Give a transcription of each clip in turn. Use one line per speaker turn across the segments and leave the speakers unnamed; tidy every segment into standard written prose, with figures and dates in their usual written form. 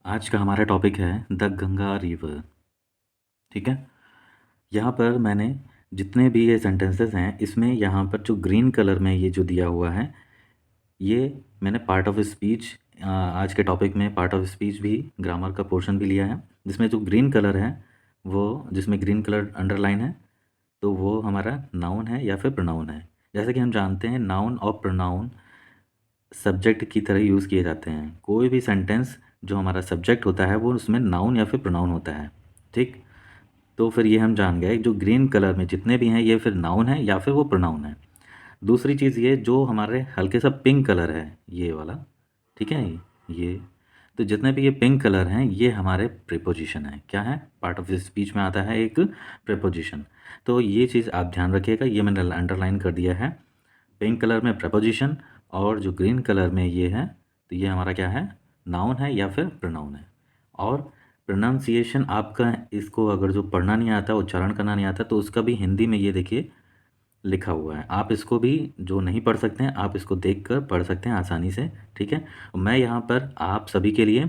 आज का हमारा टॉपिक है द गंगा रिवर। ठीक है। यहाँ पर मैंने जितने भी ये सेंटेंसेस हैं इसमें यहाँ पर जो ग्रीन कलर में ये जो दिया हुआ है ये मैंने पार्ट ऑफ स्पीच आज के टॉपिक में पार्ट ऑफ स्पीच भी ग्रामर का पोर्शन भी लिया है, जिसमें जो ग्रीन कलर है वो जिसमें ग्रीन कलर अंडरलाइन है तो वो हमारा नाउन है या फिर प्रोनाउन है। जैसे कि हम जानते हैं नाउन और प्रोनाउन सब्जेक्ट की तरह यूज़ किए जाते हैं। कोई भी सेंटेंस जो हमारा सब्जेक्ट होता है वो उसमें नाउन या फिर प्रोनाउन होता है। ठीक। तो फिर ये हम जान गए जो ग्रीन कलर में जितने भी हैं ये फिर नाउन है या फिर वो प्रोनाउन है। दूसरी चीज़ ये जो हमारे हल्के सा पिंक कलर है ये वाला, ठीक है, ये तो जितने भी ये पिंक कलर हैं ये हमारे प्रीपोजिशन है। क्या है? पार्ट ऑफ स्पीच में आता है एक प्रीपोजिशन। तो ये चीज़ आप ध्यान रखिएगा, ये मैंने अंडरलाइन कर दिया है। पिंक कलर में प्रीपोजिशन और जो ग्रीन कलर में ये है तो ये हमारा क्या है? नाउन है या फिर प्रोनाउन है। और प्रोनाउंसिएशन आपका इसको अगर जो पढ़ना नहीं आता, उच्चारण करना नहीं आता तो उसका भी हिंदी में ये देखिए लिखा हुआ है। आप इसको भी जो नहीं पढ़ सकते हैं आप इसको देखकर पढ़ सकते हैं आसानी से। ठीक है। मैं यहाँ पर आप सभी के लिए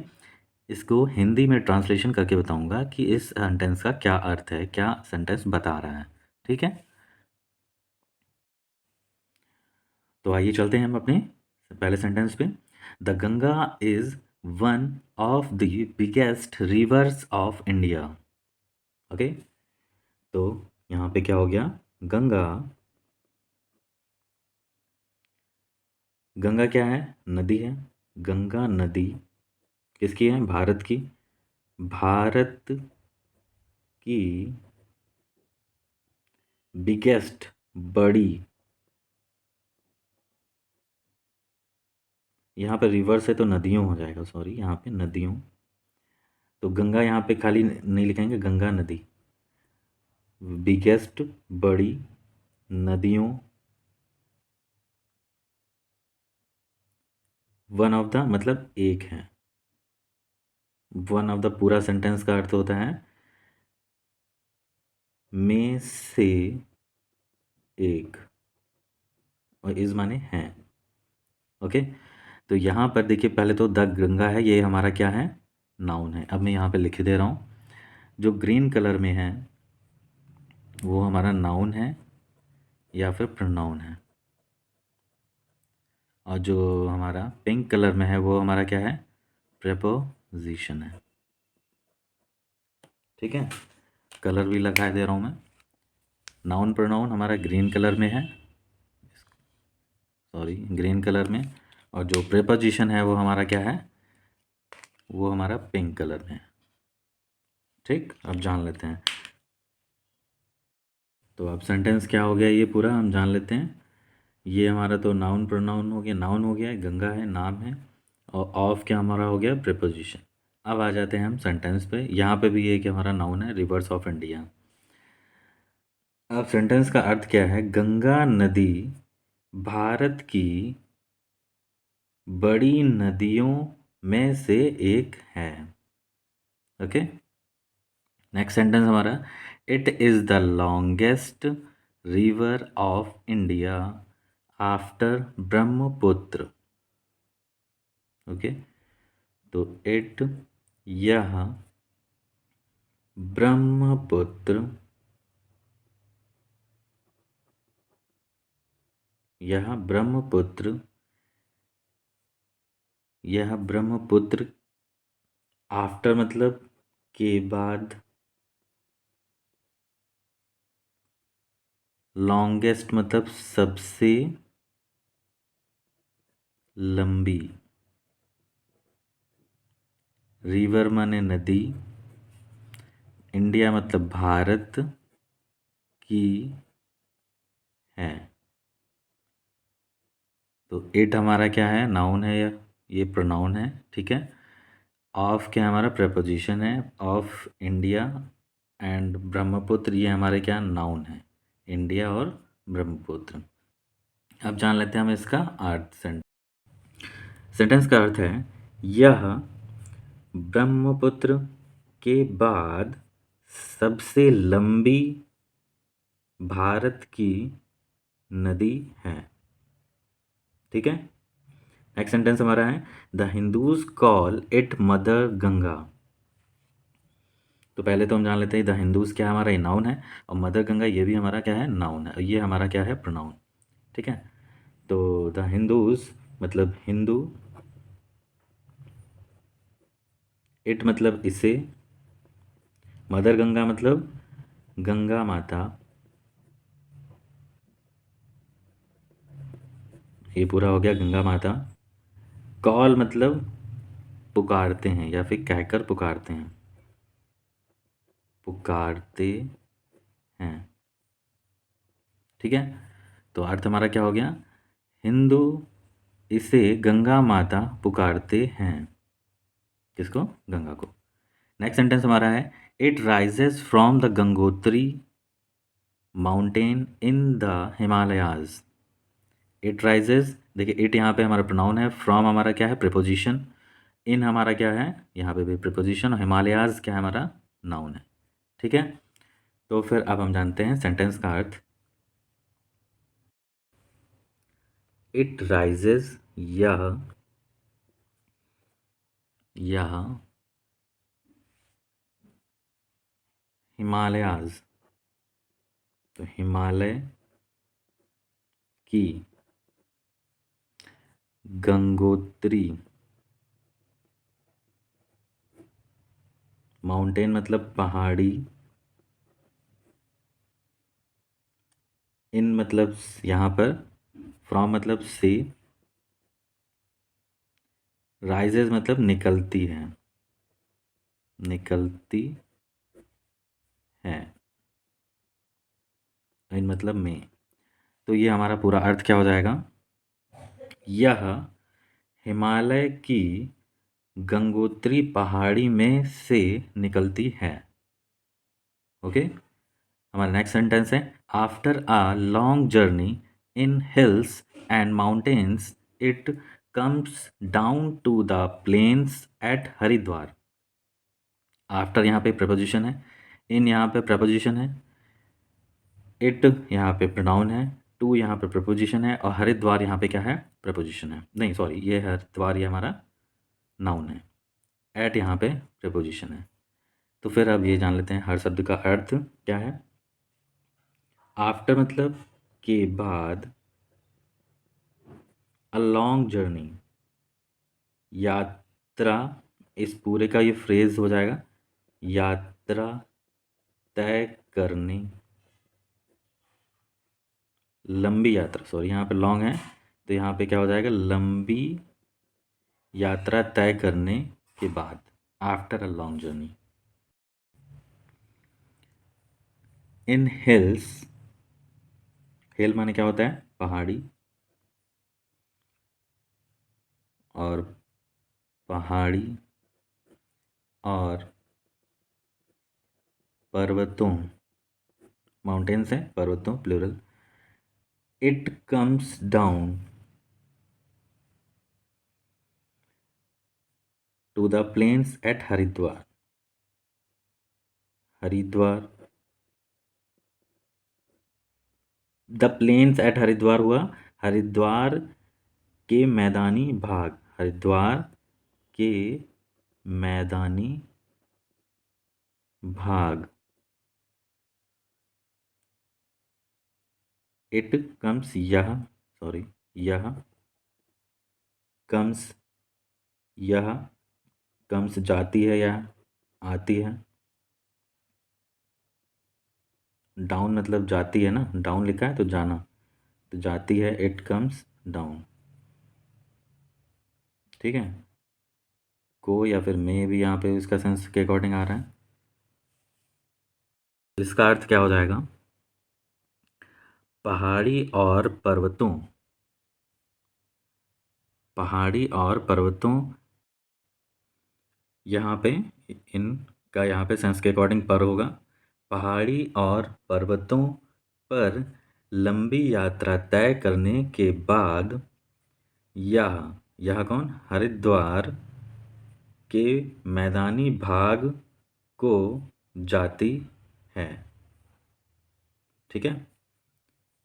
इसको हिंदी में ट्रांसलेशन करके बताऊंगा कि इस सेंटेंस का क्या अर्थ है, क्या सेंटेंस बता रहा है। ठीक है। तो आइए चलते हैं हम अपने पहले सेंटेंस पे। The Ganga is one of the biggest reverse of India. Okay. तो यहाँ पे क्या हो गया? गंगा, गंगा क्या है? नदी है। गंगा नदी किसकी है? भारत की। भारत की बिगेस्ट, बड़ी, यहाँ पे रिवर्स है तो नदियों हो जाएगा, सॉरी, यहाँ पे नदियों। तो गंगा यहाँ पे खाली नहीं लिखेंगे, गंगा नदी, बिगेस्ट, बड़ी, नदियों, वन ऑफ द मतलब एक है। वन ऑफ द पूरा सेंटेंस का अर्थ होता है में से एक, और इस माने हैं। ओके। तो यहाँ पर देखिए पहले तो द गंगा है, ये हमारा क्या है? नाउन है। अब मैं यहाँ पे लिख दे रहा हूँ, जो ग्रीन कलर में है वो हमारा नाउन है या फिर प्रोनाउन है, और जो हमारा पिंक कलर में है वो हमारा क्या है? प्रेपोजिशन है। ठीक है। कलर भी लगा दे रहा हूँ मैं। नाउन प्रोनाउन हमारा ग्रीन कलर में है, सॉरी, ग्रीन कलर में, और जो प्रेपोजिशन है वो हमारा क्या है? वो हमारा पिंक कलर में है। ठीक। अब जान लेते हैं। तो अब सेंटेंस क्या हो गया ये पूरा हम जान लेते हैं। ये हमारा तो नाउन प्रोनाउन हो गया, नाउन हो गया, गंगा है, नाम है, और ऑफ क्या हमारा हो गया? प्रीपोजिशन। अब आ जाते हैं हम सेंटेंस पे। यहाँ पे भी ये कि हमारा नाउन है, रिवर्स ऑफ इंडिया। अब सेंटेंस का अर्थ क्या है? गंगा नदी भारत की बड़ी नदियों में से एक है। ओके। नेक्स्ट सेंटेंस हमारा, it is the longest river of India after Brahmaputra. Okay. तो इट, यह, ब्रह्मपुत्र, यह ब्रह्मपुत्र, यह ब्रह्मपुत्र, आफ्टर मतलब के बाद, लॉन्गेस्ट मतलब सबसे लंबी, रिवर माने नदी, इंडिया मतलब भारत की है। तो इट हमारा क्या है? नाउन है या ये प्रोनाउन है। ठीक है। ऑफ क्या हमारा? प्रेपोजिशन है, ऑफ इंडिया, एंड ब्रह्मपुत्र ये हमारे क्या? नाउन है, इंडिया और ब्रह्मपुत्र। अब जान लेते हैं हम इसका अर्थ। सेंटेंस का अर्थ है यह ब्रह्मपुत्र के बाद सबसे लंबी भारत की नदी है। ठीक है। नेक्स्ट सेंटेंस हमारा है the Hindus call it mother Ganga. तो पहले तो हम जान लेते हैं द हिंदूज क्या है, हमारा ये नाउन है, और मदर गंगा ये भी हमारा क्या है, नाउन है, और ये हमारा क्या है, प्रोनाउन। ठीक है, तो द हिंदूज मतलब हिंदू, इट मतलब इसे, मदर गंगा मतलब गंगा माता, ये पूरा हो गया गंगा माता। कॉल मतलब पुकारते हैं या फिर कहकर पुकारते हैं, पुकारते हैं। ठीक है, तो अर्थ हमारा क्या हो गया, हिंदू इसे गंगा माता पुकारते हैं, किसको, गंगा को। नेक्स्ट सेंटेंस हमारा है it rises from the Gangotri mountain in the Himalayas. It rises, देखिए इट यहाँ पे हमारा प्रोनाउन है, फ्रॉम हमारा क्या है, प्रीपोजिशन, इन हमारा क्या है, यहाँ पे भी प्रीपोजिशन, और हिमालयाज क्या है, हमारा नाउन है। ठीक है, तो फिर अब हम जानते हैं सेंटेंस का अर्थ। इट राइजेस, यह हिमालयाज, तो हिमालय की गंगोत्री, माउंटेन मतलब पहाड़ी, इन मतलब यहाँ पर, फ्रॉम मतलब से, राइजेस मतलब निकलती है, निकलती है, इन मतलब में। तो ये हमारा पूरा अर्थ क्या हो जाएगा, यह हिमालय की गंगोत्री पहाड़ी में से निकलती है। ओके, हमारा नेक्स्ट सेंटेंस है after a long journey in hills and mountains it comes down to the plains at Haridwar. After यहाँ पे प्रपोजिशन है, इन यहाँ पे प्रपोजिशन है, इट यहाँ पे प्रोनाउन है, टू यहाँ पे प्रपोजिशन है, और हरिद्वार यहाँ पे क्या है, प्रपोजिशन है, नहीं सॉरी, ये हरिद्वार ये हमारा नाउन है, एट यहाँ पे प्रपोजिशन है। तो फिर अब ये जान लेते हैं हर शब्द का अर्थ क्या है। आफ्टर मतलब के बाद, अ लॉन्ग जर्नी यात्रा, इस पूरे का ये फ्रेज हो जाएगा, यात्रा तय करने, लंबी यात्रा, सॉरी यहाँ पे लॉन्ग है, तो यहाँ पे क्या हो जाएगा, लंबी यात्रा तय करने के बाद, after a long journey. In hills, hill माने क्या होता है, पहाड़ी, और पहाड़ी और पर्वतों, माउंटेन्स है, पर्वतों plural, it comes down to the plains at Haridwar, Haridwar, the plains at Haridwar हुआ हरिद्वार के मैदानी भाग, हरिद्वार के मैदानी भाग, इट कम्स, यह, सॉरी, यह कम्स, यह कम्स जाती है या आती है, डाउन मतलब जाती है ना, डाउन लिखा है तो जाना, तो जाती है, इट कम्स डाउन। ठीक है, को या फिर मे भी यहाँ पे इसका सेंस के अकॉर्डिंग आ रहा है। इसका अर्थ क्या हो जाएगा, पहाड़ी और पर्वतों, पहाड़ी और पर्वतों, यहाँ पे इनका यहाँ पे सेंस के अकॉर्डिंग पर होगा, पहाड़ी और पर्वतों पर लंबी यात्रा तय करने के बाद, यह कौन, हरिद्वार के मैदानी भाग को जाती है। ठीक है,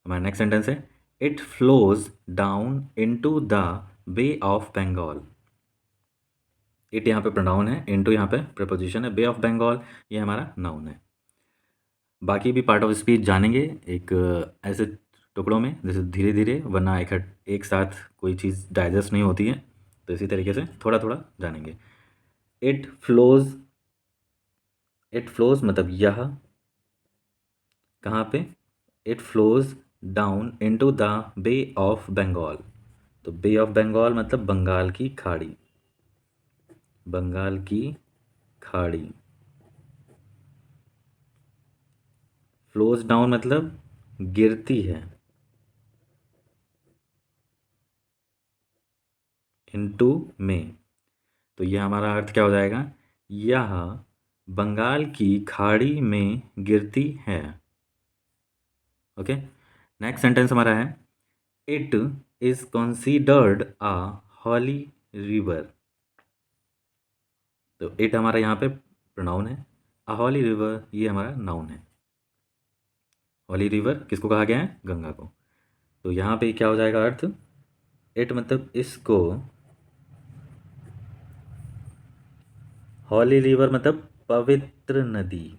हमारा नेक्स्ट सेंटेंस है it flows down into the bay of Bengal. It यहाँ पे प्रोनाउन है, इनटू यहाँ पे प्रीपोजिशन है, बे ऑफ बंगाल ये हमारा नाउन है। बाकी भी पार्ट ऑफ स्पीच जानेंगे एक ऐसे टुकड़ों में, जैसे धीरे धीरे, वरना एक साथ कोई चीज़ डाइजेस्ट नहीं होती है, तो इसी तरीके से थोड़ा थोड़ा जानेंगे। इट फ्लोज, इट फ्लोज मतलब यह कहाँ पे, it flows down into the bay of Bengal. तो बे ऑफ बंगाल मतलब बंगाल की खाड़ी, बंगाल की खाड़ी। फ्लोज डाउन मतलब गिरती है, इनटू में। तो ये हमारा अर्थ क्या हो जाएगा, यह बंगाल की खाड़ी में गिरती है। ओके, नेक्स्ट सेंटेंस हमारा है, it is considered a holy river. तो इट हमारा यहाँ पे प्रोनाउन है, अ हॉली रिवर ये हमारा नाउन है। हॉली रिवर किसको कहा गया है, गंगा को। तो यहाँ पे क्या हो जाएगा अर्थ, इट मतलब इसको, हॉली रिवर मतलब पवित्र नदी,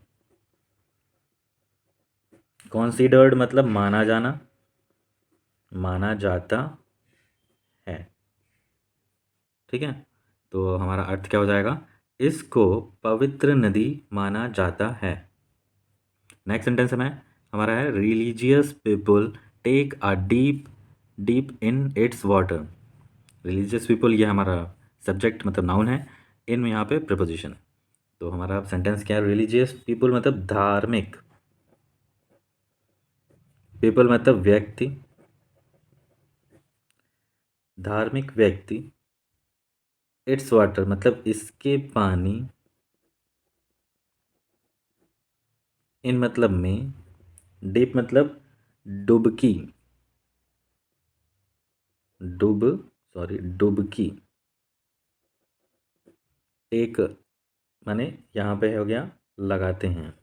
कॉन्सिडर्ड मतलब माना जाना, माना जाता है। ठीक है, तो हमारा अर्थ क्या हो जाएगा, इसको पवित्र नदी माना जाता है। नेक्स्ट सेंटेंस में हमारा है, religious people take a dip dip in its water. Religious people ये हमारा सब्जेक्ट मतलब नाउन है, इन में यहाँ पे प्रीपोजिशन है। तो हमारा सेंटेंस क्या है, रिलीजियस पीपल मतलब धार्मिक, पीपल मतलब व्यक्ति, धार्मिक व्यक्ति, इट्स वाटर मतलब इसके पानी, इन मतलब में, डीप मतलब डुबकी, डुब सॉरी डुबकी, एक माने यहाँ पे हो गया लगाते हैं,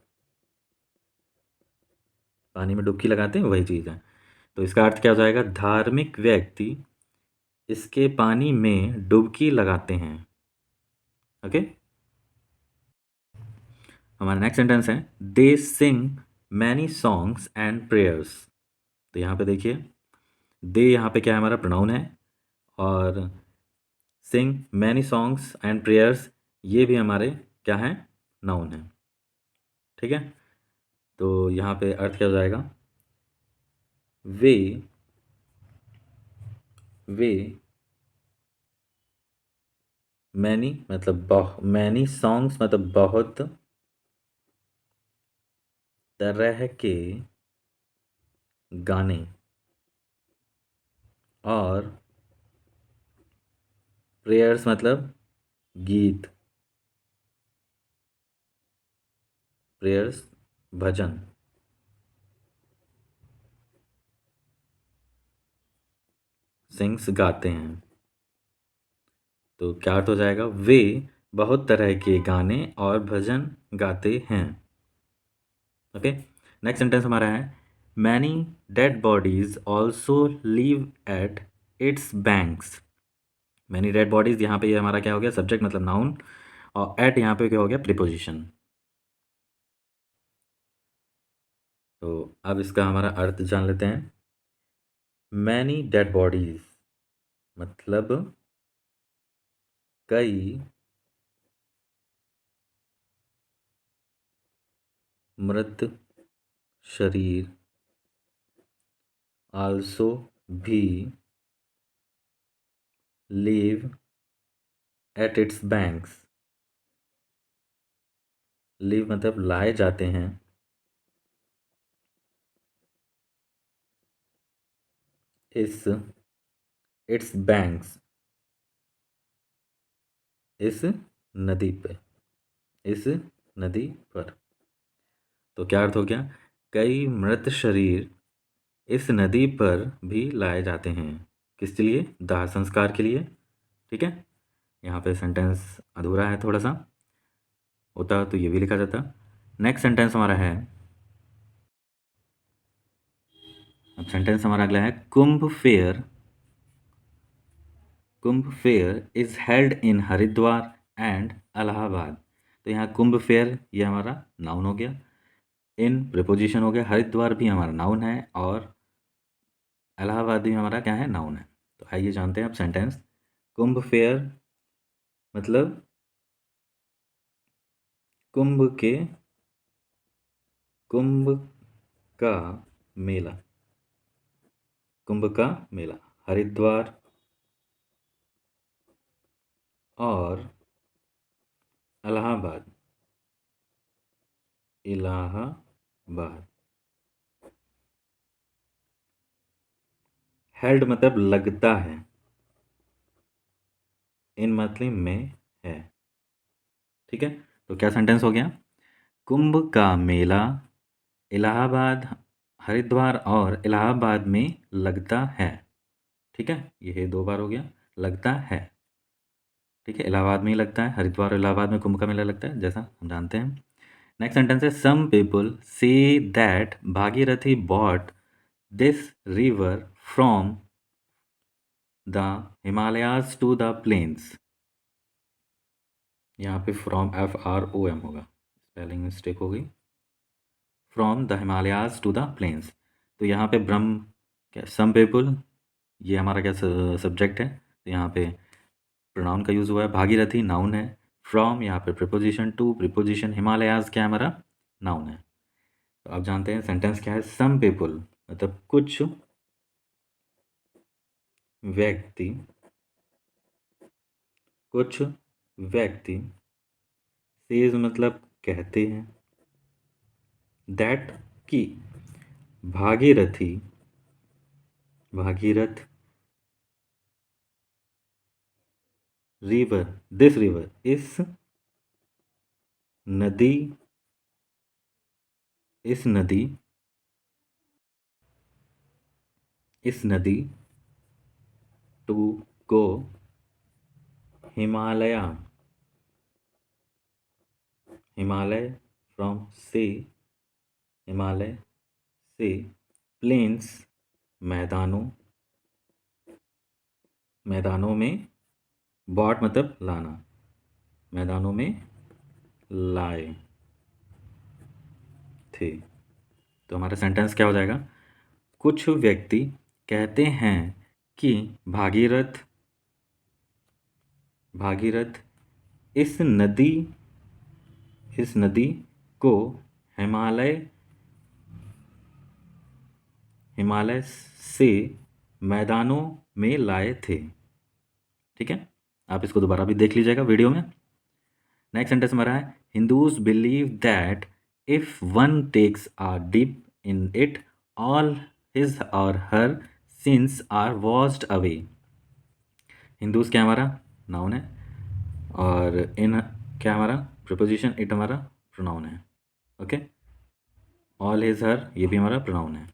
पानी में डुबकी लगाते हैं वही चीज़ है। तो इसका अर्थ क्या हो जाएगा, धार्मिक व्यक्ति इसके पानी में डुबकी लगाते हैं। ओके, हमारा नेक्स्ट सेंटेंस है, दे सिंग मैनी सॉन्ग्स एंड प्रेयर्स। तो यहाँ पे देखिए, दे यहाँ पे क्या है, हमारा प्रोनाउन है, और सिंग मैनी सॉन्ग्स एंड प्रेयर्स ये भी हमारे क्या हैं, नाउन है। ठीक है, तो यहाँ पे अर्थ क्या हो जाएगा, वे वे मैनी मतलब मैनी सॉन्ग्स मतलब बहुत तरह के गाने, और प्रेयर्स मतलब गीत, प्रेयर्स भजन, सिंग्स गाते हैं। तो क्या अर्थ हो जाएगा, वे बहुत तरह के गाने और भजन गाते हैं। ओके, नेक्स्ट सेंटेंस हमारा है, many dead bodies also leave at its banks. Many dead bodies यहाँ पे ये हमारा क्या हो गया, सब्जेक्ट मतलब नाउन, और एट यहाँ पे क्या हो गया, प्रीपोजिशन। तो अब इसका हमारा अर्थ जान लेते हैं। मैनी डेड बॉडीज मतलब कई मृत शरीर, आल्सो भी, leave at its banks, leave मतलब लाए जाते हैं, इस इट्स बैंक्स इस नदी पे, इस नदी पर। तो क्या अर्थ हो गया, कई मृत शरीर इस नदी पर भी लाए जाते हैं, किसके लिए, दाह संस्कार के लिए। ठीक है, यहाँ पे सेंटेंस अधूरा है थोड़ा सा, होता तो ये भी लिखा जाता। नेक्स्ट सेंटेंस हमारा है, अब सेंटेंस हमारा अगला है, Kumbh fair, Kumbh fair is held in Haridwar and Allahabad. तो यहाँ कुंभ फेयर ये हमारा नाउन हो गया, इन प्रिपोजिशन हो गया, हरिद्वार भी हमारा नाउन है और इलाहाबाद भी हमारा क्या है, नाउन है। तो आइए जानते हैं अब सेंटेंस। कुंभ फेयर मतलब कुंभ का मेला, कुंभ का मेला हरिद्वार और इलाहाबाद, इलाहाबाद। हेल्ड मतलब लगता है, इन मतलब में है। ठीक है, तो क्या सेंटेंस हो गया, कुंभ का मेला इलाहाबाद, हरिद्वार और इलाहाबाद में लगता है। ठीक है, ये 2 बार हो गया, लगता है। ठीक है, इलाहाबाद में ही लगता है, हरिद्वार और इलाहाबाद में कुंभ का मेला लगता है, जैसा हम जानते हैं। नेक्स्ट सेंटेंस है, some people say that Bhagirathi brought this river from the Himalayas to the plains. यहाँ पे फ्रॉम FROM होगा, स्पेलिंग मिस्टेक हो गई, from the Himalayas to the plains. तो यहाँ पे ब्रह्म क्या, सम पीपल ये हमारा क्या सब्जेक्ट है, तो यहाँ पे प्रोनाउन का यूज़ हुआ है, भागीरथी नाउन है, फ्रॉम यहाँ पे प्रिपोजिशन, टू प्रिपोजिशन, हिमालयाज क्या है हमारा, नाउन है। तो आप जानते हैं सेंटेंस क्या है, सम पीपल मतलब कुछ व्यक्ति, कुछ व्यक्ति, सेज मतलब कहते हैं, दैट की Bhagirathi, Bhagirath, river, this river, इस नदी, इस नदी, इस नदी, to go Himalaya, Himalaya from से, हिमालय से, प्लेन्स मैदानों, मैदानों में, बॉट मतलब लाना, मैदानों में लाए थे। तो हमारा सेंटेंस क्या हो जाएगा, कुछ व्यक्ति कहते हैं कि भागीरथ, भागीरथ इस नदी, इस नदी को हिमालय, हिमालय से मैदानों में लाए थे। ठीक है, आप इसको दोबारा भी देख लीजिएगा वीडियो में। नेक्स्ट सेंटेंस हमारा है, Hindus believe that if one takes a dip in it all his or her sins are washed away. Hindus क्या हमारा नाउन है और इन क्या हमारा प्रिपोजिशन, इट हमारा प्रोनाउन है। ओके, ऑल हिज हर ये भी हमारा प्रोनाउन है।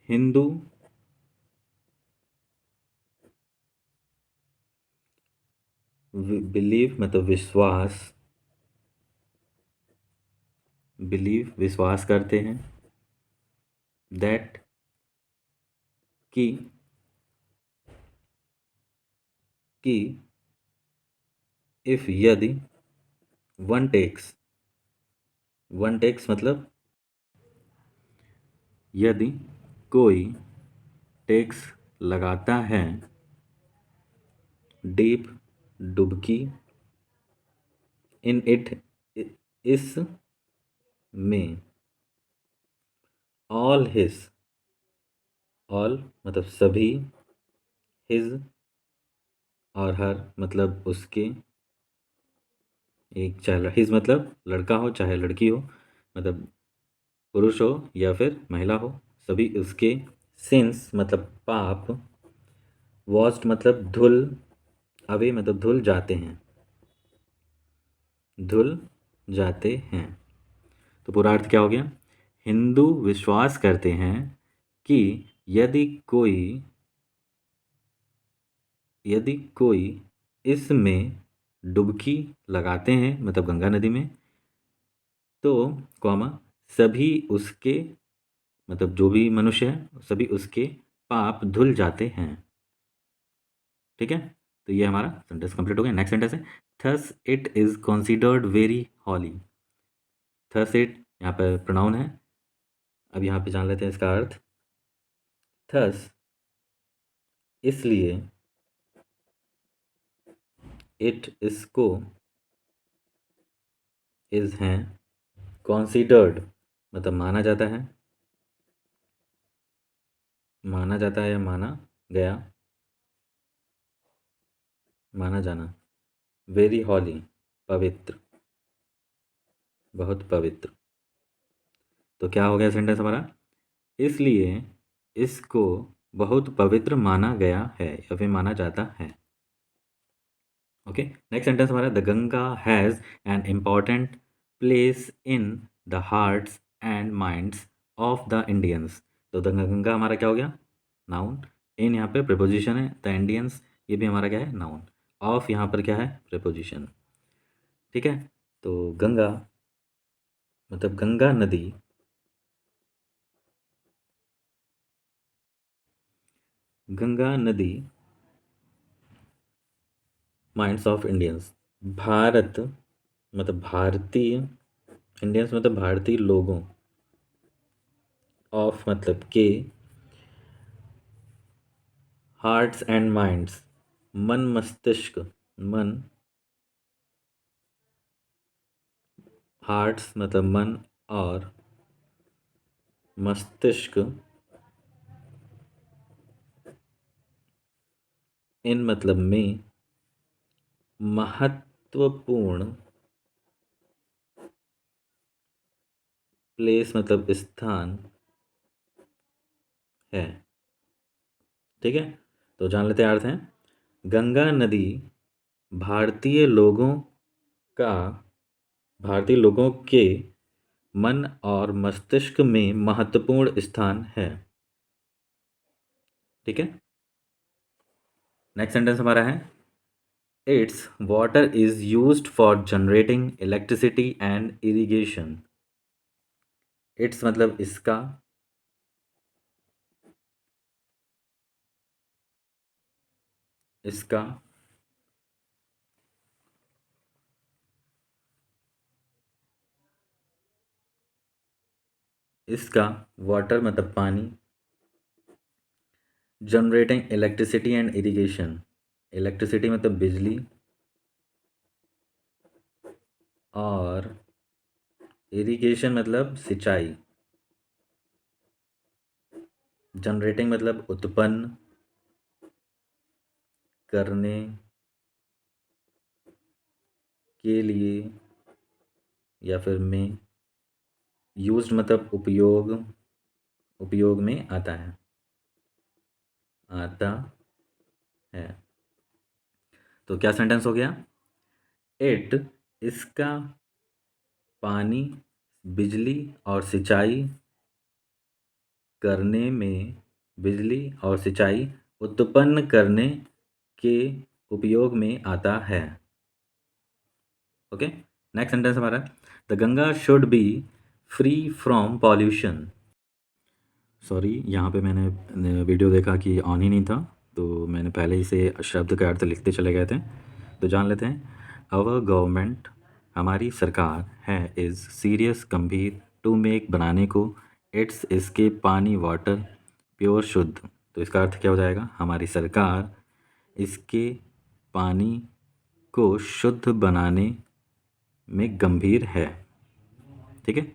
हिंदू बिलीव मतलब विश्वास, बिलीव विश्वास करते हैं, दैट कि इफ यदि, वन टेक्स, वन टेक्स मतलब यदि कोई टेक्स लगाता है, डीप डुबकी, इन इट इस में, ऑल हिज, ऑल मतलब सभी, हिज और हर मतलब उसके, एक चाहे हिज मतलब लड़का हो चाहे लड़की हो, मतलब पुरुष हो या फिर महिला हो, सभी उसके, सिंस मतलब पाप, वॉस्ट मतलब धुल, अवे मतलब धुल जाते हैं, धुल जाते हैं। तो पूरा अर्थ क्या हो गया, हिंदू विश्वास करते हैं कि यदि कोई, यदि कोई इसमें डुबकी लगाते हैं मतलब गंगा नदी में, तो कॉमा सभी उसके मतलब जो भी मनुष्य है सभी उसके पाप धुल जाते हैं। ठीक है, तो ये हमारा सेंटेंस कंप्लीट हो गया। नेक्स्ट सेंटेंस है thus it is considered very holy. Thus it यहाँ पर प्रोनाउन है। अब यहाँ पे जान लेते हैं इसका अर्थ। थस इसलिए, इट इसको, इज़ हैं, कंसीडर्ड मतलब माना जाता है, माना जाता है या माना गया, माना जाना, वेरी हॉली पवित्र, बहुत पवित्र। तो क्या हो गया सेंटेंस हमारा, इसलिए इसको बहुत पवित्र माना गया है या फिर माना जाता है। ओके, नेक्स्ट सेंटेंस हमारा the Ganga has an important place in the hearts and minds of the Indians. तो द गंगा हमारा क्या हो गया, नाउन। इन यहाँ पे प्रिपोजिशन है, द इंडियंस ये भी हमारा क्या है, नाउन। ऑफ यहाँ पर क्या है, प्रिपोजिशन। ठीक है, तो गंगा मतलब गंगा नदी, गंगा नदी माइंड्स ऑफ इंडियंस, भारत मतलब भारतीय, इंडियंस मतलब भारतीय लोगों, ऑफ मतलब के, हार्ट्स एंड माइंड्स मन मस्तिष्क, मन, हार्ट्स मतलब मन और मस्तिष्क, इन मतलब में, महत्वपूर्ण, प्लेस मतलब स्थान है। ठीक है, तो जान लेते हैं अर्थ हैं। गंगा नदी भारतीय लोगों का, भारतीय लोगों के मन और मस्तिष्क में महत्वपूर्ण स्थान है। ठीक है, नेक्स्ट सेंटेंस हमारा है it's water is used for generating electricity and irrigation. It's मतलब इसका, इसका, इसका वाटर मतलब पानी, generating electricity and irrigation, electricity मतलब बिजली और इरिगेशन मतलब सिंचाई, जनरेटिंग मतलब उत्पन्न करने के लिए या फिर में, यूज्ड मतलब उपयोग, उपयोग में आता है, आता है। तो क्या सेंटेंस हो गया, इट इसका पानी, बिजली और सिंचाई करने में, बिजली और सिंचाई उत्पन्न करने के उपयोग में आता है। ओके, नेक्स्ट सेंटेंस हमारा the Ganga should be free from pollution. Sorry, यहाँ पे मैंने वीडियो देखा कि ऑन ही नहीं था, तो मैंने पहले ही से शब्द का अर्थ लिखते चले गए थे। तो जान लेते हैं अवर गवर्नमेंट हमारी सरकार है इज़ सीरियस गंभीर टू मेक बनाने को इट्स इसके पानी वाटर प्योर शुद्ध। तो इसका अर्थ क्या हो जाएगा, हमारी सरकार इसके पानी को शुद्ध बनाने में गंभीर है। ठीक है,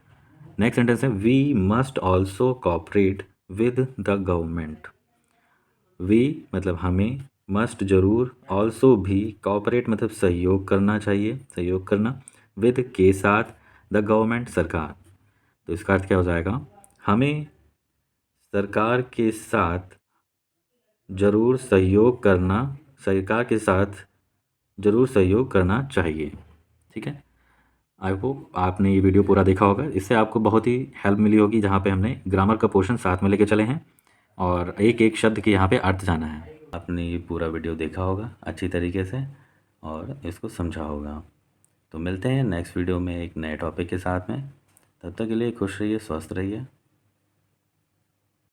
नेक्स्ट सेंटेंस है we must also cooperate with the government. We मतलब हमें, मस्ट जरूर, ऑल्सो भी, कॉपरेट मतलब सहयोग करना चाहिए, सहयोग करना, विद के साथ, द गवर्नमेंट सरकार। तो इसका अर्थ क्या हो जाएगा, हमें सरकार के साथ जरूर सहयोग करना, सरकार के साथ जरूर सहयोग करना चाहिए। ठीक है, आई होप आपने ये वीडियो पूरा देखा होगा, इससे आपको बहुत ही हेल्प मिली होगी, जहाँ पे हमने ग्रामर का पोर्शन साथ में लेके चले हैं और एक एक शब्द के यहाँ पे अर्थ जाना है। आपने ये पूरा वीडियो देखा होगा अच्छी तरीके से और इसको समझा होगा। तो मिलते हैं नेक्स्ट वीडियो में एक नए टॉपिक के साथ में। तब तक के लिए खुश रहिए, स्वस्थ रहिए।